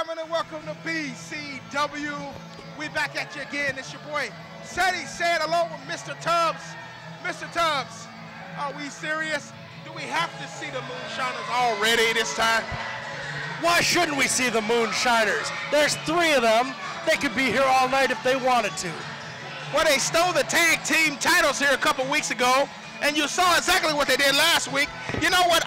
gentlemen, and welcome to BCW. We back at you again. It's your boy, Ceddy, saying along with Mr. Tubbs. Mr. Tubbs, are we serious? Do we have to see the Moonshiners already this time? Why shouldn't we see the Moonshiners? There's 3 of them. They could be here all night if they wanted to. Well, they stole the tag team titles here a couple weeks ago, and you saw exactly what they did last week. You know what?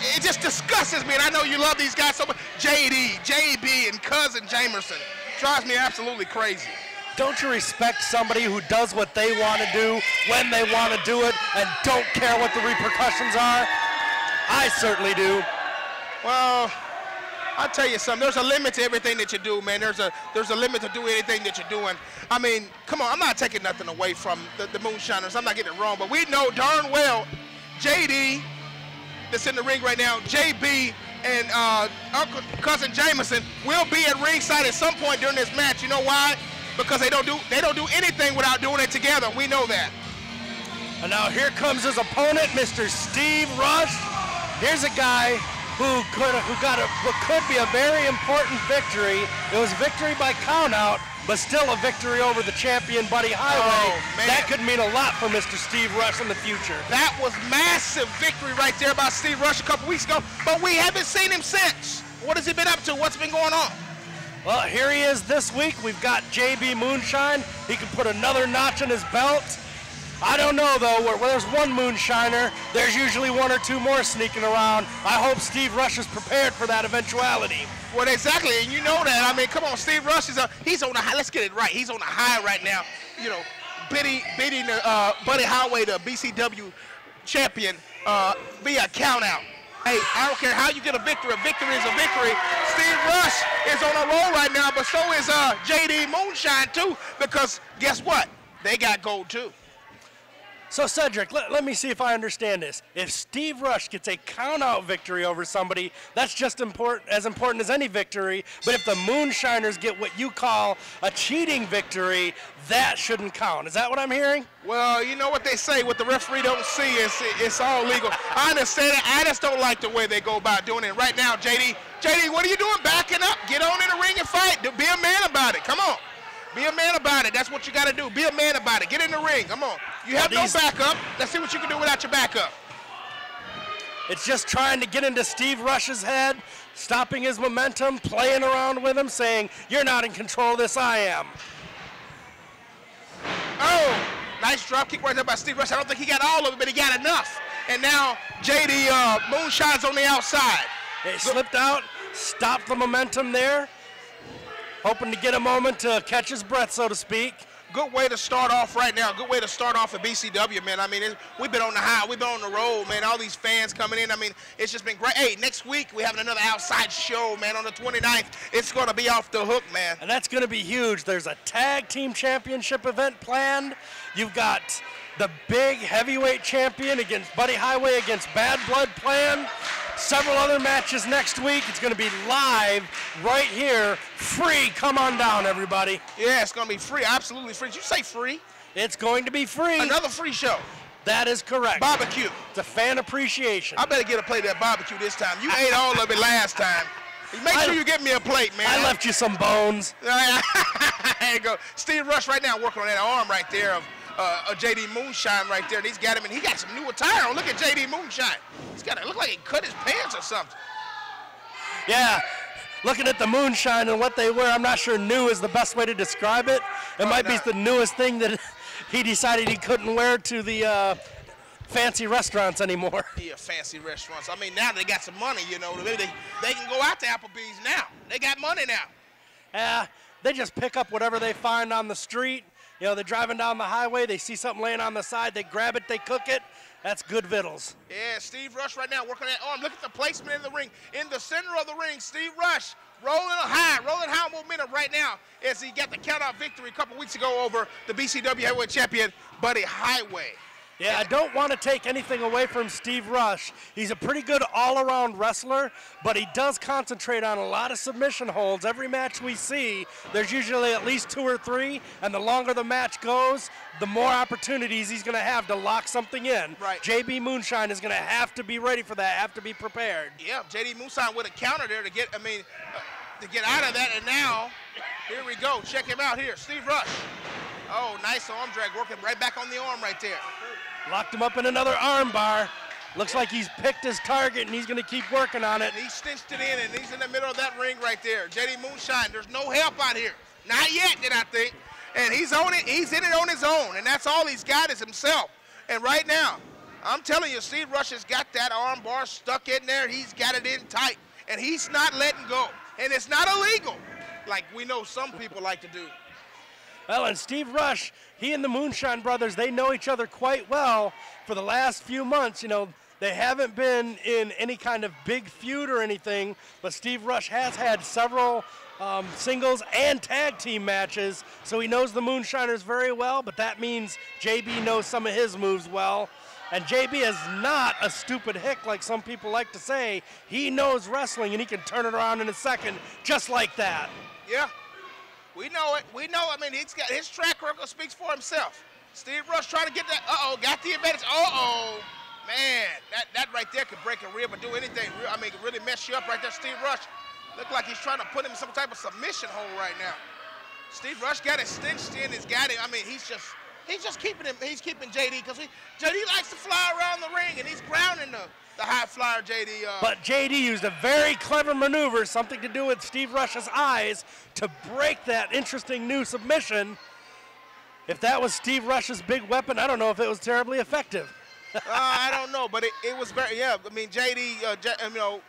It just disgusts me, and I know you love these guys so much. JD, JB, and Cousin Jamerson drives me absolutely crazy. Don't you respect somebody who does what they want to do when they want to do it and don't care what the repercussions are? I certainly do. Well, I'll tell you something. There's a limit to everything that you do, man. There's a limit to do anything that you're doing. I mean, come on. I'm not taking nothing away from the Moonshiners. I'm not getting it wrong, but we know darn well JD that's in the ring right now, JB and Cousin Jamerson will be at ringside at some point during this match. You know why? Because they don't do anything without doing it together. We know that. And now here comes his opponent, Mr. Steve Rush. Here's a guy who got what could be a very important victory. It was victory by countout, but still a victory over the champion Buddy Highway. Oh, man. That could mean a lot for Mr. Steve Rush in the future. That was massive victory right there by Steve Rush a couple weeks ago, but we haven't seen him since. What has he been up to? What's been going on? Well, here he is this week. We've got JD Moonshine. He can put another notch in his belt. I don't know, though. Where there's one Moonshiner, there's usually 1 or 2 more sneaking around. I hope Steve Rush is prepared for that eventuality. Well, exactly, and you know that. I mean, come on, Steve Rush he's on the high. Let's get it right. He's on the high right now. You know, beating Buddy Highway, the BCW champion, via countout. Hey, I don't care how you get a victory is a victory. Steve Rush is on a roll right now, but so is JD Moonshine too, because guess what? They got gold too. So Cedric, let me see if I understand this. If Steve Rush gets a count-out victory over somebody, that's just as important as any victory. But if the Moonshiners get what you call a cheating victory, that shouldn't count. Is that what I'm hearing? Well, you know what they say, what the referee don't see is it's all legal. I understand it. I just don't like the way they go about doing it. Right now, JD, what are you doing? Backing up. Get on in the ring and fight. Be a man about it. Come on. Be a man about it. That's what you got to do. Be a man about it. Get in the ring. Come on. You have no backup. Let's see what you can do without your backup. It's just trying to get into Steve Rush's head, stopping his momentum, playing around with him, saying, you're not in control of this, I am. Oh, nice drop kick right there by Steve Rush. I don't think he got all of it, but he got enough. And now JD Moonshine's on the outside. He slipped out, stopped the momentum there. Hoping to get a moment to catch his breath, so to speak. Good way to start off right now. Good way to start off at BCW, man. I mean, we've been on the high. We've been on the road, man. All these fans coming in. I mean, it's just been great. Hey, next week we have another outside show, man, on the 29th. It's going to be off the hook, man. And that's going to be huge. There's a tag team championship event planned. You've got the big heavyweight champion against Buddy Highway against Bad Blood planned. Several other matches next week. It's going to be live right here. Free. Come on down, everybody. Yeah, it's going to be free. Absolutely free. Did you say free? It's going to be free. Another free show. That is correct. Barbecue. It's a fan appreciation. I better get a plate of that barbecue this time. You ate all of it last time. Make sure you get me a plate, man. I left you some bones. There you go. Steve Rush right now working on that arm right there of JD Moonshine right there. And he's got him, and he got some new attire on. Look at JD Moonshine. He's got it. Look like he cut his pants or something. Yeah. Looking at the Moonshine and what they wear, I'm not sure new is the best way to describe it. It might be the newest thing that he decided he couldn't wear to the fancy restaurants anymore. Yeah, fancy restaurants. I mean, now they got some money, you know. They can go out to Applebee's now. They got money now. Yeah, they just pick up whatever they find on the street. You know, they're driving down the highway, they see something laying on the side, they grab it, they cook it. That's good vittles. Yeah, Steve Rush right now working that arm. Look at the placement in the ring. In the center of the ring, Steve Rush rolling high momentum right now as he got the countout victory a couple weeks ago over the BCW heavyweight champion, Buddy Highway. Yeah, I don't want to take anything away from Steve Rush. He's a pretty good all-around wrestler, but he does concentrate on a lot of submission holds. Every match we see, there's usually at least 2 or 3, and the longer the match goes, the more opportunities he's going to have to lock something in. Right. JD Moonshine is going to have to be ready for that, have to be prepared. Yeah, JD Moonshine with a counter there to get, to get out of that, and now, here we go. Check him out here, Steve Rush. Oh, nice arm drag, working right back on the arm right there. Locked him up in another arm bar. Looks like he's picked his target, and he's going to keep working on it. And he cinched it in, and he's in the middle of that ring right there. JD Moonshine, there's no help out here. Not yet, did I think. And he's on it. He's in it on his own, and that's all he's got is himself. And right now, I'm telling you, Steve Rush has got that arm bar stuck in there. He's got it in tight, and he's not letting go. And it's not illegal, like we know some people like to do. Well, and Steve Rush, he and the Moonshine brothers, they know each other quite well for the last few months. You know, they haven't been in any kind of big feud or anything, but Steve Rush has had several singles and tag team matches, so he knows the Moonshiners very well, but that means JB knows some of his moves well. And JB is not a stupid hick like some people like to say. He knows wrestling, and he can turn it around in a second just like that. Yeah. We know it. We know. I mean, he's got his track record speaks for himself. Steve Rush trying to get that. Got the advantage. Man, that right there could break a rib or do anything. I mean, really mess you up right there. Steve Rush look like he's trying to put him in some type of submission hole right now. Steve Rush got it cinched in. He's got it. I mean, he's just keeping him. He's keeping JD because JD likes to fly around the ring, and he's grounding the high flyer JD. But JD used a very clever maneuver, something to do with Steve Rush's eyes, to break that interesting new submission. If that was Steve Rush's big weapon, I don't know if it was terribly effective. I don't know, but it was very, yeah. I mean, JD, you know,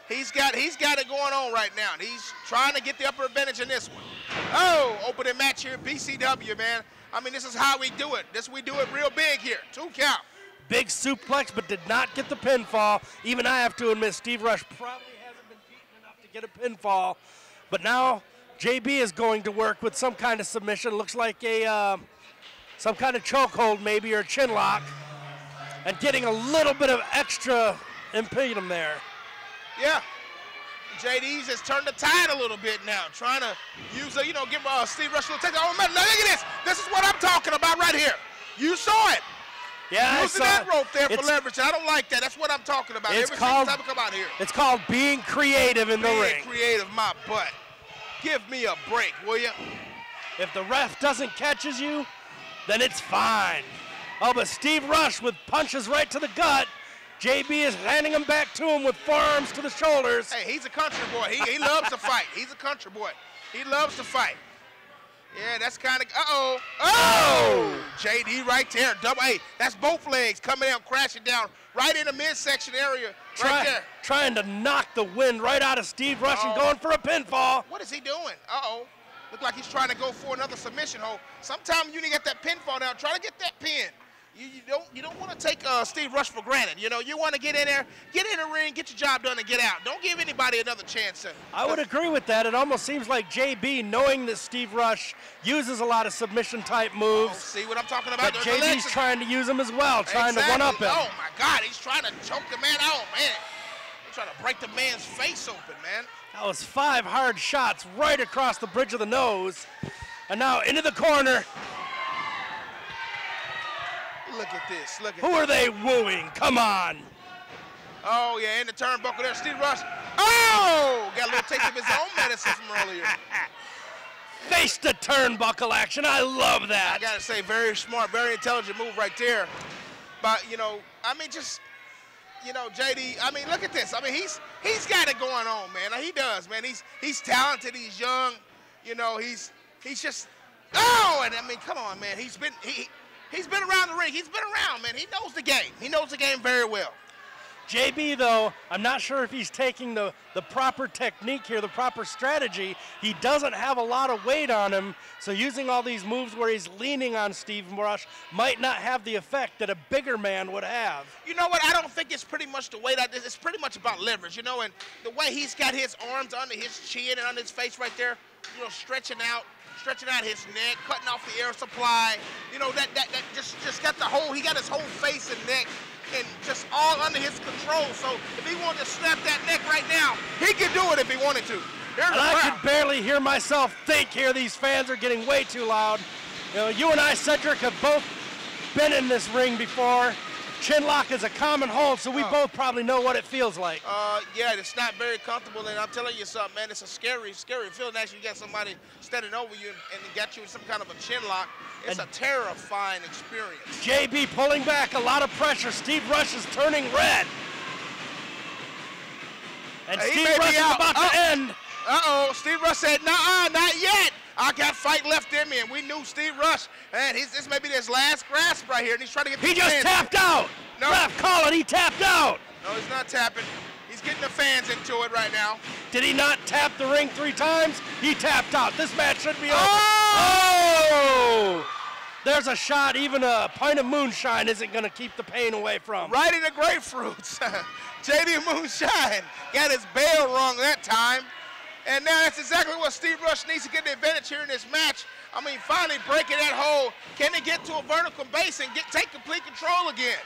he's got it going on right now. And he's trying to get the upper advantage in this one. Oh, opening match here, BCW, man. I mean, this is how we do it. We do it real big here. 2 count. Big suplex, but did not get the pinfall. Even I have to admit, Steve Rush probably hasn't been beaten enough to get a pinfall. But now JB is going to work with some kind of submission. Looks like some kind of chokehold maybe, or a chin lock. And getting a little bit of extra impediment there. Yeah. JD's has turned the tide a little bit now, trying to use give Steve Rush a little take. Oh, man, now look at this. This is what I'm talking about right here. You saw it. Yeah, using that rope there for leverage. I don't like that. That's what I'm talking about. Every single time I come out here. It's called being creative in the ring. Being creative, my butt. Give me a break, will you? If the ref doesn't catch you, then it's fine. Oh, but Steve Rush with punches right to the gut. JB is handing him back to him with forearms to the shoulders. Hey, he's a country boy. He loves to fight. He's a country boy. He loves to fight. Yeah, that's kind of, Oh! JD right there, double A. That's both legs coming down, crashing down right in the midsection area right there. Trying to knock the wind right out of Steve Rush and going for a pinfall. What is he doing? Look like he's trying to go for another submission hold. Sometimes you need to get that pinfall down. Try to get that pin. You don't want to take Steve Rush for granted. You know, you want to get in there, get in the ring, get your job done, and get out. Don't give anybody another chance. I would agree with that. It almost seems like JB, knowing that Steve Rush uses a lot of submission-type moves. See what I'm talking about? But JB's trying to use them as well, trying to one-up him. Oh, my God, he's trying to choke the man out, man. He's trying to break the man's face open, man. That was 5 hard shots right across the bridge of the nose. And now into the corner. Look at this. Look at Who are they wooing? Come on. Oh, yeah, in the turnbuckle there, Steve Rush. Oh! Got a little taste of his own medicine from earlier. Face the turnbuckle action. I love that. I got to say, very smart, very intelligent move right there. But, I mean, just, JD, I mean, look at this. I mean, he's got it going on, man. He does, man. He's talented. He's young. He's just, and I mean, come on, man. He's been around the ring. He's been around, man. He knows the game. He knows the game very well. JB, though, I'm not sure if he's taking the proper technique here, the proper strategy. He doesn't have a lot of weight on him, so using all these moves where he's leaning on Steve Rush might not have the effect that a bigger man would have. You know what? I don't think it's pretty much the weight. It's pretty much about leverage, and the way he's got his arms under his chin and under his face right there, stretching out his neck, cutting off the air supply. That just got he got his whole face and neck and just all under his control. So if he wanted to snap that neck right now, he could do it if he wanted to. And I could barely hear myself think here. These fans are getting way too loud. You and I, Cedric, have both been in this ring before. chin lock is a common hold, so we both probably know what it feels like. Yeah, it's not very comfortable, and I'm telling you something, man, it's a scary feeling. Actually, you got somebody standing over you and got you in some kind of a chin lock. It's a terrifying experience. JB pulling back, a lot of pressure. Steve Rush is turning red. And Steve Rush is about to end. Steve Rush said, "Nuh-uh, not yet. I got fight left in me," and we knew Steve Rush, man, this may be his last grasp right here, and he's trying to get the He just fans. tapped out. No. Ref, call it, he tapped out. No, he's not tapping. He's getting the fans into it right now. Did he not tap the ring 3 times? He tapped out. This match should be over. Oh! There's a shot even a pint of moonshine isn't going to keep the pain away from. Right in the grapefruits. JD Moonshine got his bell rung that time. And now that's exactly what Steve Rush needs to get the advantage here in this match. I mean, finally breaking that hole. Can he get to a vertical base and take complete control again?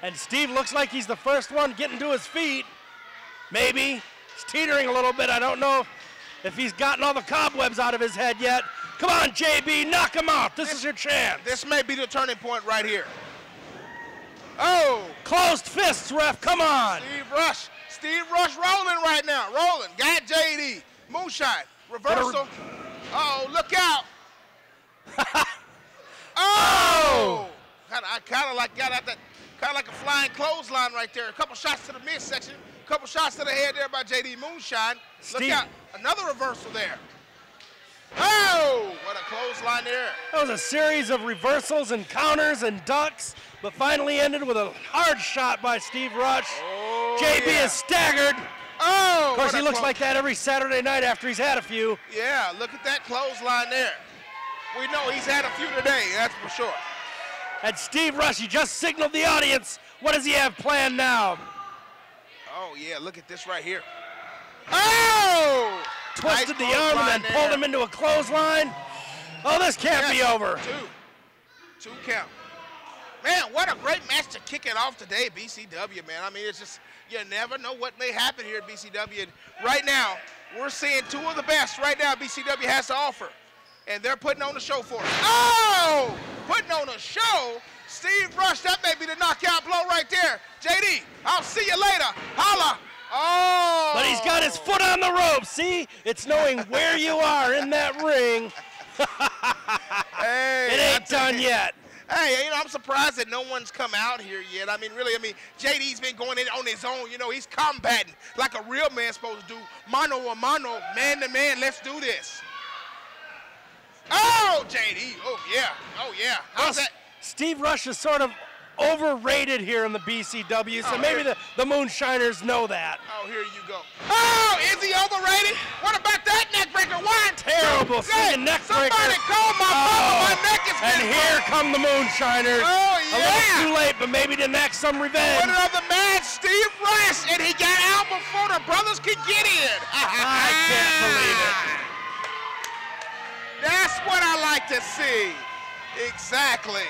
And Steve looks like he's the first one getting to his feet. Maybe. He's teetering a little bit. I don't know if he's gotten all the cobwebs out of his head yet. Come on, JB, knock him out. This is your chance. This may be the turning point right here. Oh! Closed fists, ref, come on. Steve Rush rolling right now. Rolling. Got JD. Moonshine. Reversal. Uh-oh, look out. Oh! I kind of like got at that, kind of like a flying clothesline right there. A couple shots to the midsection. A couple shots to the head there by JD Moonshine. Look out. Another reversal there. Oh! What a clothesline there. That was a series of reversals and counters and ducks, but finally ended with a hard shot by Steve Rush. Oh, JB is staggered. Oh! Of course, he looks like that every Saturday night after he's had a few. Yeah, look at that clothesline there. We know he's had a few today, that's for sure. And Steve Rush, he just signaled the audience. What does he have planned now? Oh, yeah, look at this right here. Oh! Twisted Nice the arm and then there. pulled him into a clothesline. Oh, this can't be over. Two count. Man, what a great match to kick it off today, BCW, man. I mean, it's just, you never know what may happen here at BCW. And right now, we're seeing two of the best right now BCW has to offer. And they're putting on the show for us. Oh! Putting on a show. Steve Rush, that may be the knockout blow right there. JD, I'll see you later. Holla. Oh! But he's got his foot on the rope. See? It's knowing where you are in that ring. Hey, it ain't done yet. Hey, you know, I'm surprised that no one's come out here yet. I mean, really, JD's been going in on his own. You know, he's combating like a real man's supposed to do. Mano a mano, man to man, let's do this. Oh, JD, oh yeah. How's that? Steve Rush is sort of overrated here in the BCW, so maybe the Moonshiners know that. Oh, here you go. Oh, is he overrated? What about that neck breaker? One, terrible swinging neck breaker. Somebody call my mama, my neck is and here come the Moonshiners. Oh, yeah. A little too late, but maybe to next some revenge. Winner of the match, Steve Rush, and he got out before the brothers could get in. I can't believe it. That's what I like to see. Exactly.